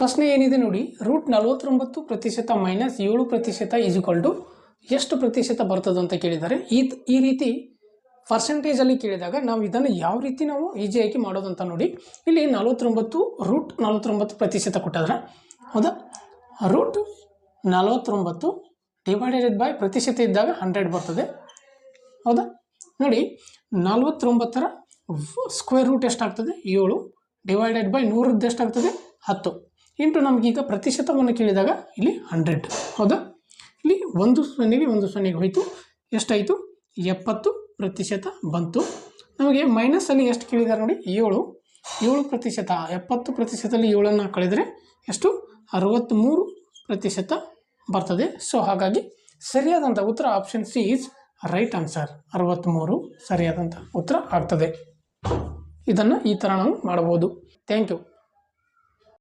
ಪ್ರಶ್ನೆ ಏನಿದೆ ನೋಡಿ, √49% ಮೈನಸ್ 7% ಈಸ್ ಎಷ್ಟು ಪ್ರತಿಶತ ಬರ್ತದೆ ಅಂತ ಕೇಳಿದ್ದಾರೆ. ಈ ರೀತಿ ಪರ್ಸೆಂಟೇಜಲ್ಲಿ ಕೇಳಿದಾಗ ನಾವು ಇದನ್ನು ಯಾವ ರೀತಿ ನಾವು ಈಸಿಯಾಗಿ ಮಾಡೋದಂತ ನೋಡಿ. ಇಲ್ಲಿ 49% ಕೊಟ್ಟಿದ್ರೆ ಹೌದಾ, √49 ಡಿವೈಡೆಡ್ ಬೈ ಪ್ರತಿಶತ ಇದ್ದಾಗ 100 ಬರ್ತದೆ ಹೌದಾ. ನೋಡಿ 49ರ ಸ್ಕ್ವೇರ್ ರೂಟ್ ಎಷ್ಟಾಗ್ತದೆ 7 ಡಿವೈಡೆಡ್ ಬೈ 100ದ್ದು ಎಷ್ಟಾಗ್ತದೆ 10 ಇಂಟು ನಮಗೀಗ ಪ್ರತಿಶತವನ್ನು ಕೇಳಿದಾಗ ಇಲ್ಲಿ 100 ಹೌದಾ. ಇಲ್ಲಿ 1 ಹೋಯಿತು, ಎಷ್ಟಾಯಿತು 70% ಬಂತು. ನಮಗೆ ಮೈನಸಲ್ಲಿ ಎಷ್ಟು ಕೇಳಿದ್ದಾರೆ ನೋಡಿ, 7% 70%ಲ್ಲಿ 7ನ್ನು ಕಳೆದರೆ ಎಷ್ಟು 63% ಬರ್ತದೆ. ಸೊ ಹಾಗಾಗಿ ಸರಿಯಾದಂಥ ಉತ್ತರ option C is right answer. 63 ಸರಿಯಾದಂಥ ಉತ್ತರ ಆಗ್ತದೆ. ಇದನ್ನು ಈ ಥರ ನಾವು ಮಾಡಬಹುದು. Thank you.